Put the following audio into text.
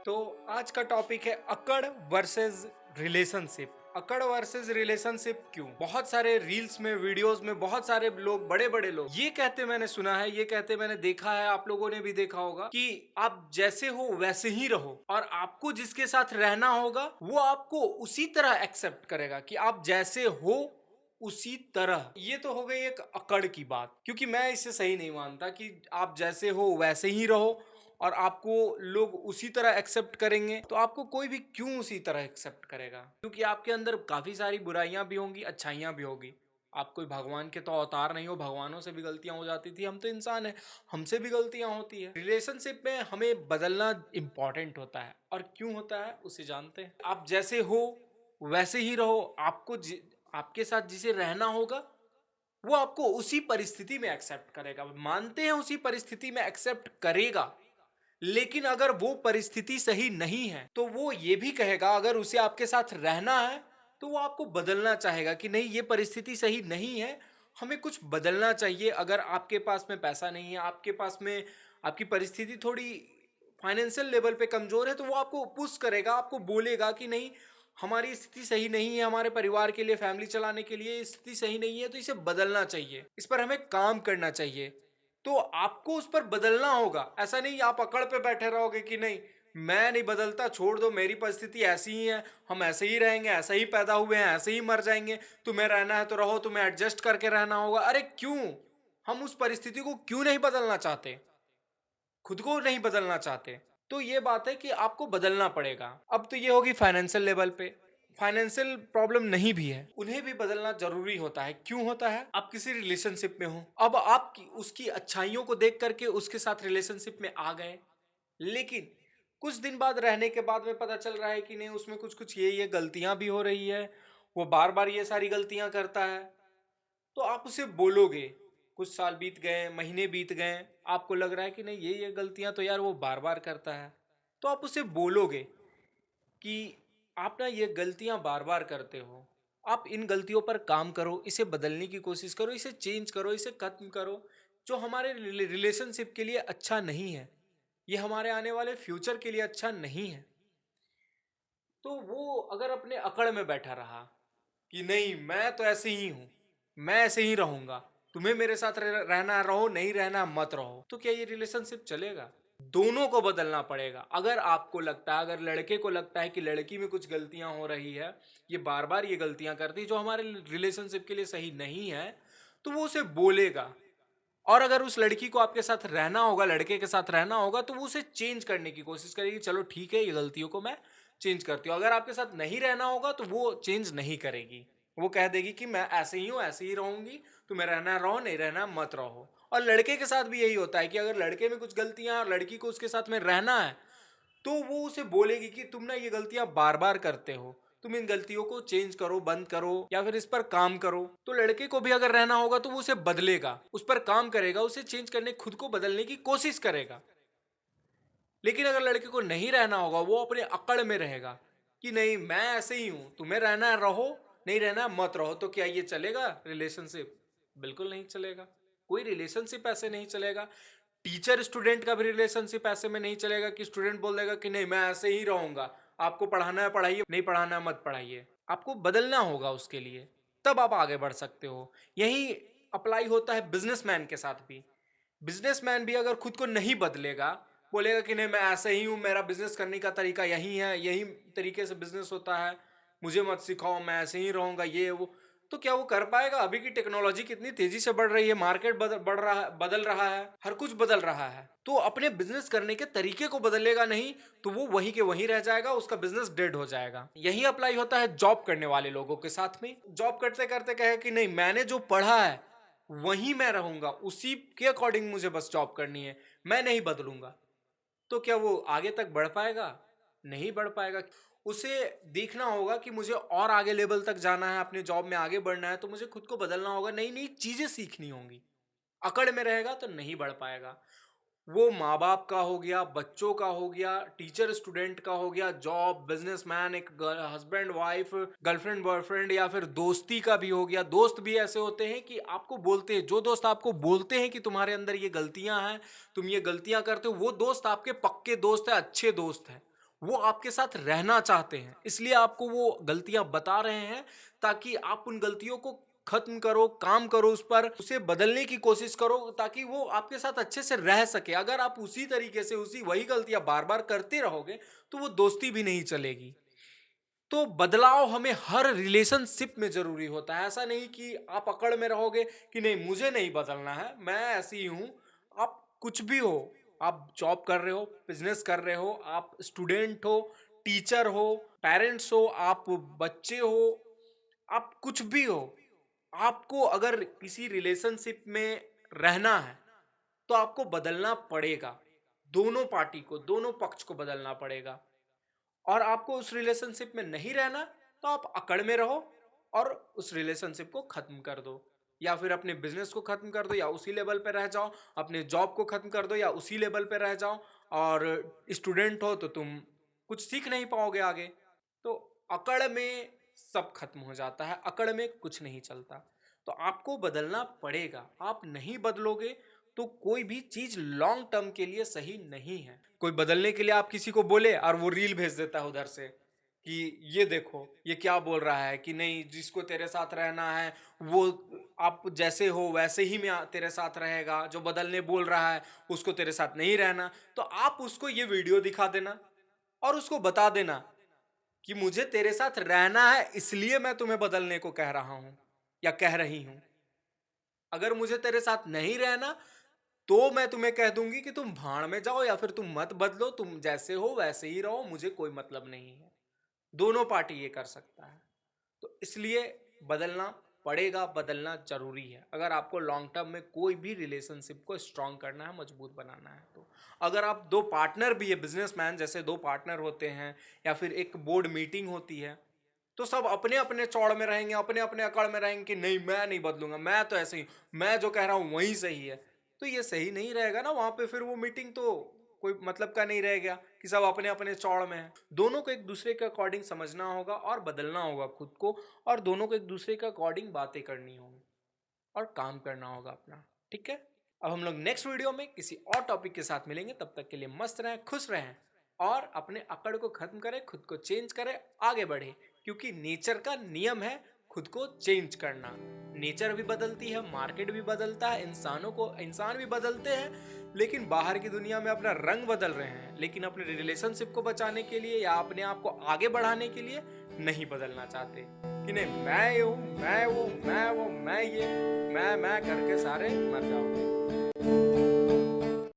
तो आज का टॉपिक है अकड़ वर्सेस रिलेशनशिप। अकड़ वर्सेस रिलेशनशिप क्यों? बहुत सारे रील्स में, वीडियोस में बहुत सारे लोग, बड़े बड़े लोग ये कहते मैंने सुना है, ये कहते मैंने देखा है, आप लोगों ने भी देखा होगा कि आप जैसे हो वैसे ही रहो और आपको जिसके साथ रहना होगा वो आपको उसी तरह एक्सेप्ट करेगा कि आप जैसे हो उसी तरह। ये तो हो गई एक अकड़ की बात, क्योंकि मैं इसे सही नहीं मानता कि आप जैसे हो वैसे ही रहो और आपको लोग उसी तरह एक्सेप्ट करेंगे। तो आपको कोई भी क्यों उसी तरह एक्सेप्ट करेगा? क्योंकि आपके अंदर काफी सारी बुराइयां भी होंगी, अच्छाइयां भी होगी। आप कोई भगवान के तो अवतार नहीं हो, भगवानों से भी गलतियां हो जाती थी, हम तो इंसान है, हमसे भी गलतियां होती है। रिलेशनशिप में हमें बदलना इंपॉर्टेंट होता है, और क्यों होता है उसे जानते हैं। आप जैसे हो वैसे ही रहो। आपके साथ जिसे रहना होगा वो आपको उसी परिस्थिति में एक्सेप्ट करेगा, मानते हैं उसी परिस्थिति में एक्सेप्ट करेगा। लेकिन अगर वो परिस्थिति सही नहीं है तो वो ये भी कहेगा, अगर उसे आपके साथ रहना है तो वो आपको बदलना चाहेगा कि नहीं, ये परिस्थिति सही नहीं है, हमें कुछ बदलना चाहिए। अगर आपके पास में पैसा नहीं है, आपके पास में आपकी परिस्थिति थोड़ी फाइनेंशियल लेवल पे कमजोर है, तो वो आपको पुश करेगा, आपको बोलेगा कि नहीं, हमारी स्थिति सही नहीं है, हमारे परिवार के लिए, फैमिली चलाने के लिए स्थिति सही नहीं है, तो इसे बदलना चाहिए, इस पर हमें काम करना चाहिए। तो आपको उस पर बदलना होगा। ऐसा नहीं आप अकड़ पे बैठे रहोगे कि नहीं, मैं नहीं बदलता, छोड़ दो, मेरी परिस्थिति ऐसी ही है, हम ऐसे ही रहेंगे, ऐसे ही पैदा हुए हैं, ऐसे ही मर जाएंगे, तुम्हें रहना है तो रहो, तुम्हें एडजस्ट करके रहना होगा। अरे क्यों? हम उस परिस्थिति को क्यों नहीं बदलना चाहते? खुद को नहीं बदलना चाहते? तो ये बात है कि आपको बदलना पड़ेगा। अब तो ये होगी फाइनेंशियल लेवल पे। फाइनेंशियल प्रॉब्लम नहीं भी है, उन्हें भी बदलना जरूरी होता है। क्यों होता है? आप किसी रिलेशनशिप में हो, अब आप उसकी अच्छाइयों को देख करके उसके साथ रिलेशनशिप में आ गए, लेकिन कुछ दिन बाद रहने के बाद में पता चल रहा है कि नहीं, उसमें कुछ कुछ ये गलतियां भी हो रही है, वो बार बार ये सारी गलतियां करता है। तो आप उसे बोलोगे, कुछ साल बीत गए, महीने बीत गए, आपको लग रहा है कि नहीं, ये गलतियां तो यार वो बार बार करता है। तो आप उसे बोलोगे कि आप ना ये गलतियां बार बार करते हो, आप इन गलतियों पर काम करो, इसे बदलने की कोशिश करो, इसे चेंज करो, इसे खत्म करो, जो हमारे रिलेशनशिप के लिए अच्छा नहीं है, ये हमारे आने वाले फ्यूचर के लिए अच्छा नहीं है। तो वो अगर अपने अकड़ में बैठा रहा कि नहीं, मैं तो ऐसे ही हूं, मैं ऐसे ही रहूंगा, तुम्हें मेरे साथ रहना रहो, नहीं रहना मत रहो, तो क्या ये रिलेशनशिप चलेगा? दोनों को बदलना पड़ेगा। अगर आपको लगता है, अगर लड़के को लगता है कि लड़की में कुछ गलतियां हो रही है, ये बार बार ये गलतियां करती है जो हमारे रिलेशनशिप के लिए सही नहीं है, तो वो उसे बोलेगा। और अगर उस लड़की को आपके साथ रहना होगा, लड़के के साथ रहना होगा, तो वो उसे चेंज करने की कोशिश करेगी, चलो ठीक है, ये गलतियों को मैं चेंज करती हूँ। अगर आपके साथ नहीं रहना होगा तो वो चेंज नहीं करेगी, वो कह देगी कि मैं ऐसे ही हूँ, ऐसे ही रहूंगी, तुम्हें रहना रहो, नहीं रहना मत रहो। और लड़के के साथ भी यही होता है कि अगर लड़के में कुछ गलतियां और लड़की को उसके साथ में रहना है, तो वो उसे बोलेगी कि तुम ना ये गलतियां बार बार करते हो, तुम इन गलतियों को चेंज करो, बंद करो, या फिर इस पर काम करो। तो लड़के को भी अगर रहना होगा तो वो उसे बदलेगा, उस पर काम करेगा, उसे चेंज करने, खुद को बदलने की कोशिश करेगा। लेकिन अगर लड़के को नहीं रहना होगा, वो अपने अकड़ में रहेगा कि नहीं, मैं ऐसे ही हूं, तुम्हें रहना है रहो, नहीं रहना मत रहो, तो क्या ये चलेगा रिलेशनशिप? बिल्कुल नहीं चलेगा। कोई रिलेशनशिप ऐसे नहीं चलेगा। टीचर स्टूडेंट का भी रिलेशनशिप ऐसे में नहीं चलेगा कि स्टूडेंट बोल देगा कि नहीं, मैं ऐसे ही रहूंगा, आपको पढ़ाना है पढ़ाइए, नहीं पढ़ाना है मत पढ़ाइए। आपको बदलना होगा उसके लिए, तब आप आगे बढ़ सकते हो। यही अप्लाई होता है बिजनेसमैन के साथ भी। बिजनेसमैन भी अगर खुद को नहीं बदलेगा, बोलेगा कि नहीं, मैं ऐसे ही हूँ, मेरा बिजनेस करने का तरीका यही है, यही तरीके से बिजनेस होता है, मुझे मत सिखाओ, मैं ऐसे ही रहूंगा, ये वो, तो क्या वो कर पाएगा? अभी की टेक्नोलॉजी कितनी तेजी से बढ़ रही है, मार्केट बढ़ रहा है, बदल रहा है, हर कुछ बदल रहा है। तो अपने बिजनेस करने के तरीके को बदलेगा नहीं, तो वो वहीं के वहीं रह जाएगा, उसका बिजनेस डेड हो जाएगा। यही अप्लाई होता है जॉब करने वाले लोगों के साथ में। जॉब करते करते कहे कि नहीं, मैंने जो पढ़ा है वहीं मैं रहूंगा, उसी के अकॉर्डिंग मुझे बस जॉब करनी है, मैं नहीं बदलूंगा। तो क्या वो आगे तक बढ़ पाएगा? नहीं बढ़ पाएगा। उसे देखना होगा कि मुझे और आगे लेवल तक जाना है, अपने जॉब में आगे बढ़ना है, तो मुझे खुद को बदलना होगा, नई नई चीजें सीखनी होंगी। अकड़ में रहेगा तो नहीं बढ़ पाएगा। वो माँ बाप का हो गया, बच्चों का हो गया, टीचर स्टूडेंट का हो गया, जॉब, बिजनेसमैन, एक हस्बैंड वाइफ, गर्लफ्रेंड बॉयफ्रेंड, या फिर दोस्ती का भी हो गया। दोस्त भी ऐसे होते हैं कि आपको बोलते हैं, जो दोस्त आपको बोलते हैं कि तुम्हारे अंदर ये गलतियां हैं, तुम ये गलतियां करते हो, वो दोस्त आपके पक्के दोस्त है, अच्छे दोस्त है। वो आपके साथ रहना चाहते हैं, इसलिए आपको वो गलतियां बता रहे हैं ताकि आप उन गलतियों को खत्म करो, काम करो उस पर, उसे बदलने की कोशिश करो ताकि वो आपके साथ अच्छे से रह सके। अगर आप उसी तरीके से उसी वही गलतियां बार बार करते रहोगे तो वो दोस्ती भी नहीं चलेगी। तो बदलाव हमें हर रिलेशनशिप में जरूरी होता है। ऐसा नहीं कि आप अकड़ में रहोगे कि नहीं मुझे नहीं बदलना है, मैं ऐसी ही हूं। आप कुछ भी हो, आप जॉब कर रहे हो, बिजनेस कर रहे हो, आप स्टूडेंट हो, टीचर हो, पेरेंट्स हो, आप बच्चे हो, आप कुछ भी हो, आपको अगर किसी रिलेशनशिप में रहना है तो आपको बदलना पड़ेगा। दोनों पार्टी को, दोनों पक्ष को बदलना पड़ेगा। और आपको उस रिलेशनशिप में नहीं रहना तो आप अकड़ में रहो और उस रिलेशनशिप को खत्म कर दो, या फिर अपने बिजनेस को खत्म कर दो या उसी लेवल पे रह जाओ, अपने जॉब को खत्म कर दो या उसी लेवल पे रह जाओ। और स्टूडेंट हो तो तुम कुछ सीख नहीं पाओगे आगे। तो अकड़ में सब खत्म हो जाता है, अकड़ में कुछ नहीं चलता। तो आपको बदलना पड़ेगा। आप नहीं बदलोगे तो कोई भी चीज लॉन्ग टर्म के लिए सही नहीं है। कोई बदलने के लिए आप किसी को बोले और वो रील भेज देता है उधर से कि ये देखो ये क्या बोल रहा है कि नहीं जिसको तेरे साथ रहना है वो आप जैसे हो वैसे ही में तेरे साथ रहेगा, जो बदलने बोल रहा है उसको तेरे साथ नहीं रहना। तो आप उसको ये वीडियो दिखा देना और उसको बता देना कि मुझे तेरे साथ रहना है इसलिए मैं तुम्हें बदलने को कह रहा हूं या कह रही हूं। अगर मुझे तेरे साथ नहीं रहना तो मैं तुम्हें कह दूंगी कि तुम भाड़ में जाओ या फिर तुम मत बदलो, तुम जैसे हो वैसे ही रहो, मुझे कोई मतलब नहीं है। दोनों पार्टी ये कर सकता है। तो इसलिए बदलना पड़ेगा, बदलना जरूरी है अगर आपको लॉन्ग टर्म में कोई भी रिलेशनशिप को स्ट्रांग करना है, मजबूत बनाना है। तो अगर आप दो पार्टनर भी है, बिजनेसमैन जैसे दो पार्टनर होते हैं या फिर एक बोर्ड मीटिंग होती है, तो सब अपने अपने चौड़ में रहेंगे, अपने अपने अकड़ में रहेंगे कि नहीं मैं नहीं बदलूंगा, मैं तो ऐसे ही, मैं जो कह रहा हूं वही सही है। तो ये सही नहीं रहेगा ना, वहां पे फिर वो मीटिंग तो कोई मतलब का नहीं रहेगा कि सब अपने अपने चौड़ में है। दोनों को एक दूसरे के अकॉर्डिंग समझना होगा और बदलना होगा खुद को, और दोनों को एक दूसरे के अकॉर्डिंग बातें करनी होंगी और काम करना होगा अपना। ठीक है, अब हम लोग नेक्स्ट वीडियो में किसी और टॉपिक के साथ मिलेंगे। तब तक के लिए मस्त रहें, खुश रहें और अपने अकड़ को खत्म करें, खुद को चेंज करें, आगे बढ़े। क्योंकि नेचर का नियम है खुद को चेंज करना। नेचर भी बदलती है, मार्केट भी बदलता है, इंसान भी बदलते हैं, लेकिन बाहर की दुनिया में अपना रंग बदल रहे हैं, लेकिन अपने रिलेशनशिप को बचाने के लिए या अपने आप को आगे बढ़ाने के लिए नहीं बदलना चाहते कि नहीं मैं ये हूँ, मैं वो, मैं ये, मैं करके सारे मर जाओगे।